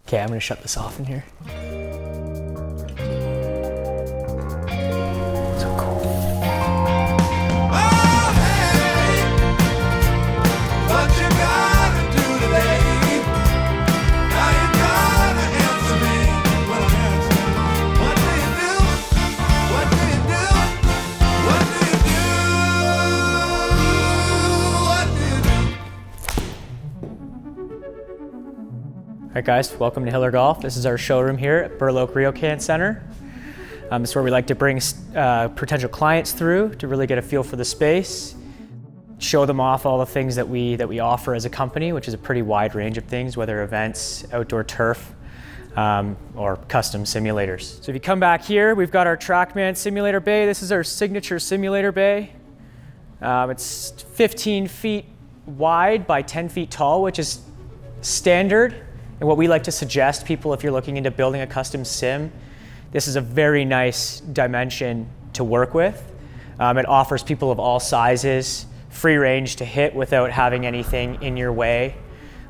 Okay, I'm gonna shut this off in here. So cool. Oh, hey, what you gotta do today? Now you gotta answer me when I ask you. What do you do? What do you do? What do you do? What do you do? All right, guys, welcome to Hiller Golf. This is our showroom here at Burloak Ryokan Center. This is where we like to bring potential clients through to really get a feel for the space, show them off all the things that we offer as a company, which is a pretty wide range of things, whether events, outdoor turf, or custom simulators. So if you come back here, we've got our TrackMan simulator bay. This is our signature simulator bay. It's 15 feet wide by 10 feet tall, which is standard. And what we like to suggest people, if you're looking into building a custom sim, this is a very nice dimension to work with. It offers people of all sizes free range to hit without having anything in your way.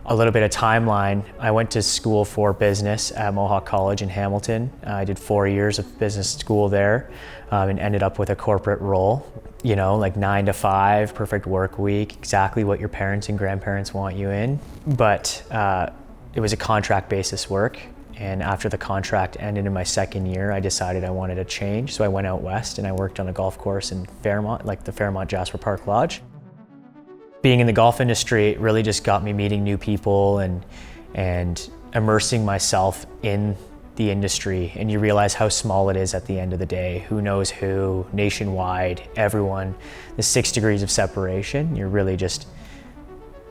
A little bit of timeline. I went to school for business at Mohawk College in Hamilton. I did 4 years of business school there and ended up with a corporate role. You know, like 9 to 5, perfect work week, exactly what your parents and grandparents want you in. But it was a contract basis work. And after the contract ended in my second year, I decided I wanted a change. So I went out west and I worked on a golf course in Fairmont, like the Fairmont Jasper Park Lodge. Being in the golf industry really just got me meeting new people and immersing myself in the industry. And you realize how small it is at the end of the day. Who knows who, nationwide, everyone. The 6 degrees of separation, you're really just,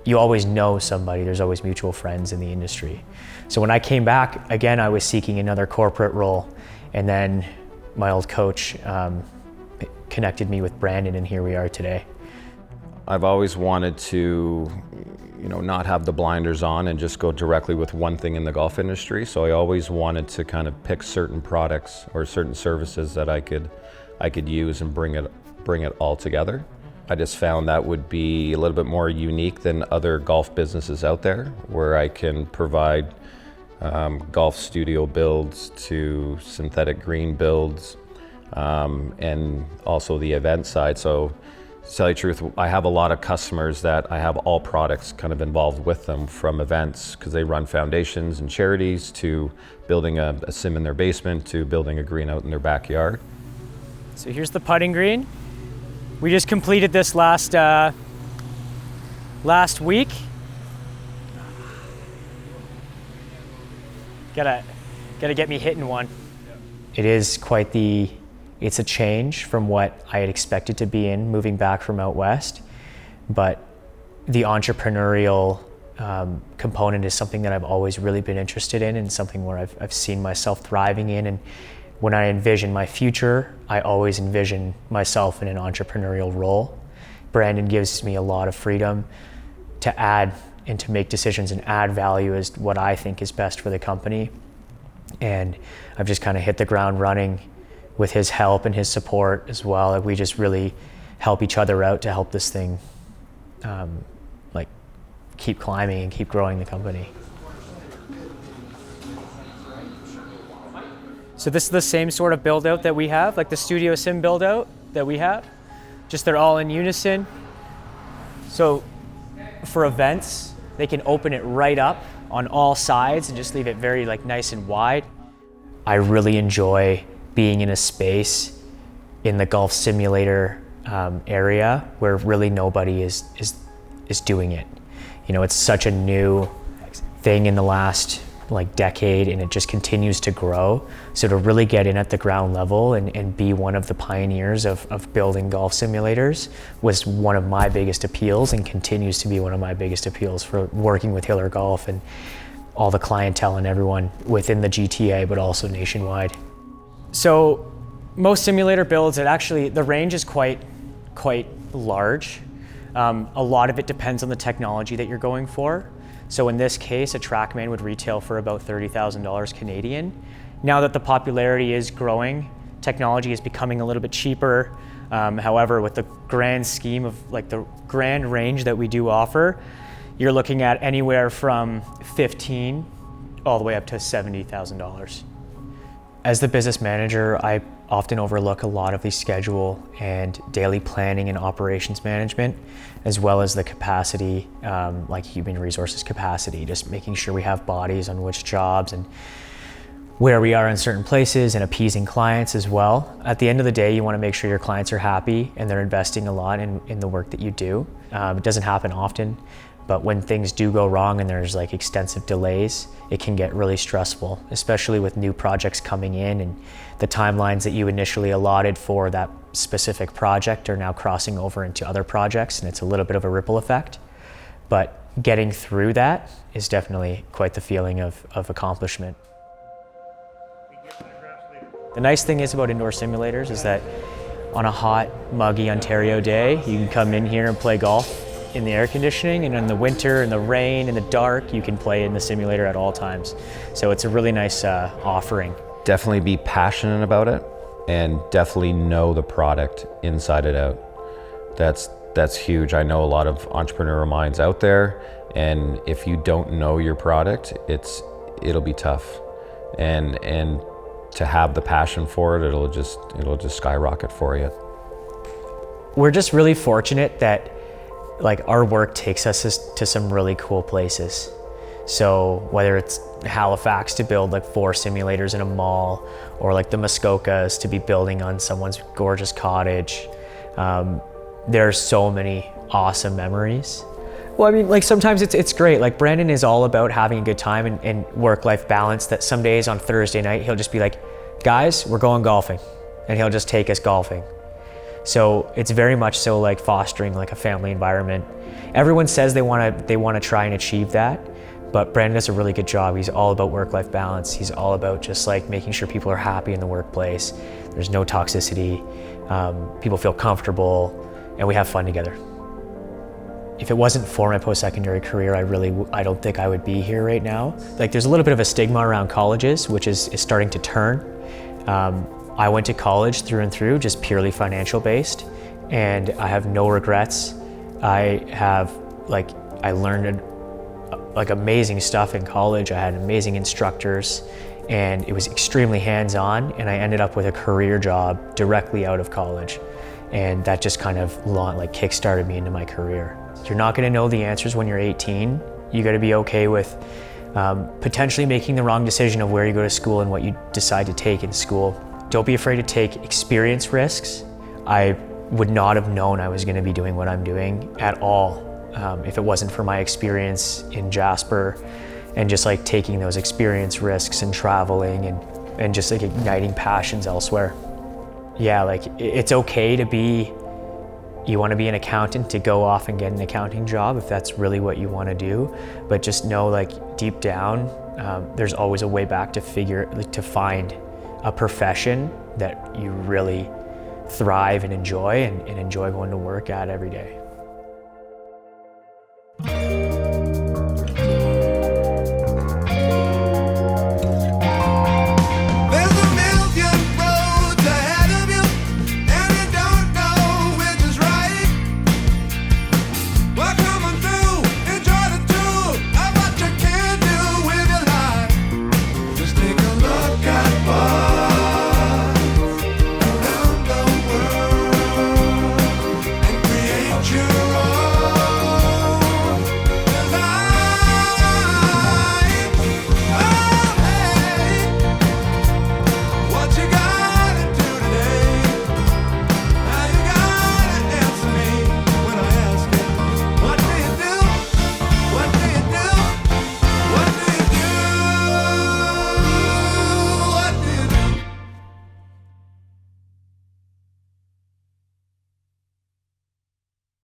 you always know somebody. There's always mutual friends in the industry. So when I came back, again, I was seeking another corporate role. And then my old coach connected me with Brandon, and here we are today. I've always wanted to, not have the blinders on and just go directly with one thing in the golf industry. So I always wanted to kind of pick certain products or certain services that I could use and bring it all together. I just found that would be a little bit more unique than other golf businesses out there, where I can provide golf studio builds to synthetic green builds, and also the event side. So to tell you the truth, I have a lot of customers that I have all products kind of involved with them, from events, because they run foundations and charities, to building a sim in their basement, to building a green out in their backyard. So here's the putting green. We just completed this last week. Gotta get me hitting one. It is quite it's a change from what I had expected to be in, moving back from out west. But the entrepreneurial component is something that I've always really been interested in, and something where I've seen myself thriving in. And when I envision my future, I always envision myself in an entrepreneurial role. Brandon gives me a lot of freedom to add and to make decisions and add value as what I think is best for the company. And I've just kind of hit the ground running with his help and his support as well. We just really help each other out to help this thing keep climbing and keep growing the company. So this is the same sort of build out that we have, like the studio sim build out that we have, just they're all in unison. So for events, they can open it right up on all sides and just leave it very nice and wide. I really enjoy being in a space in the golf simulator area where really nobody is doing it. It's such a new thing in the last decade, and it just continues to grow. So to really get in at the ground level and be one of the pioneers of building golf simulators was one of my biggest appeals, and continues to be one of my biggest appeals for working with Hiller Golf and all the clientele and everyone within the GTA, but also nationwide. So most simulator builds, the range is quite large. A lot of it depends on the technology that you're going for. So in this case, a TrackMan would retail for about $30,000 Canadian. Now that the popularity is growing, technology is becoming a little bit cheaper. However, with the grand scheme of the grand range that we do offer, you're looking at anywhere from 15 all the way up to $70,000. As the business manager, I often overlook a lot of the schedule and daily planning and operations management, as well as the capacity, like human resources capacity, just making sure we have bodies on which jobs and where we are in certain places, and appeasing clients as well. At the end of the day, you want to make sure your clients are happy and they're investing a lot in the work that you do. It doesn't happen often, but when things do go wrong and there's like extensive delays, it can get really stressful, especially with new projects coming in and the timelines that you initially allotted for that specific project are now crossing over into other projects, and it's a little bit of a ripple effect. But getting through that is definitely quite the feeling of accomplishment. The nice thing is about indoor simulators is that on a hot, muggy Ontario day, you can come in here and play golf in the air conditioning, and in the winter, in the rain, in the dark, you can play in the simulator at all times. So it's a really nice offering. Definitely be passionate about it, and definitely know the product inside and out. That's huge. I know a lot of entrepreneurial minds out there, and if you don't know your product, it'll be tough. And to have the passion for it, it'll just skyrocket for you. We're just really fortunate that like our work takes us to some really cool places. So whether it's Halifax to build like 4 simulators in a mall, or like the Mississaugas to be building on someone's gorgeous cottage, there are so many awesome memories. Well, I mean, like sometimes it's great. Like Brandon is all about having a good time and work-life balance, that some days on Thursday night, he'll just be like, guys, we're going golfing. And he'll just take us golfing. So it's very much so like fostering like a family environment. Everyone says they want to try and achieve that, but Brandon does a really good job. He's all about work-life balance. He's all about just like making sure people are happy in the workplace. There's no toxicity. People feel comfortable, and we have fun together. If it wasn't for my post-secondary career, I don't think I would be here right now. Like there's a little bit of a stigma around colleges, which is starting to turn. I went to college through and through, just purely financial based, and I have no regrets. I learned like amazing stuff in college. I had amazing instructors, and it was extremely hands-on, and I ended up with a career job directly out of college. And that just kind of like kick-started me into my career. You're not gonna know the answers when you're 18. You gotta be okay with potentially making the wrong decision of where you go to school and what you decide to take in school. Don't be afraid to take experience risks. I would not have known I was gonna be doing what I'm doing at all if it wasn't for my experience in Jasper and just like taking those experience risks and traveling and just like igniting passions elsewhere. Yeah, like it's okay you want to be an accountant, to go off and get an accounting job if that's really what you want to do. But just know, like deep down, there's always a way back to find a profession that you really thrive and enjoy going to work at every day.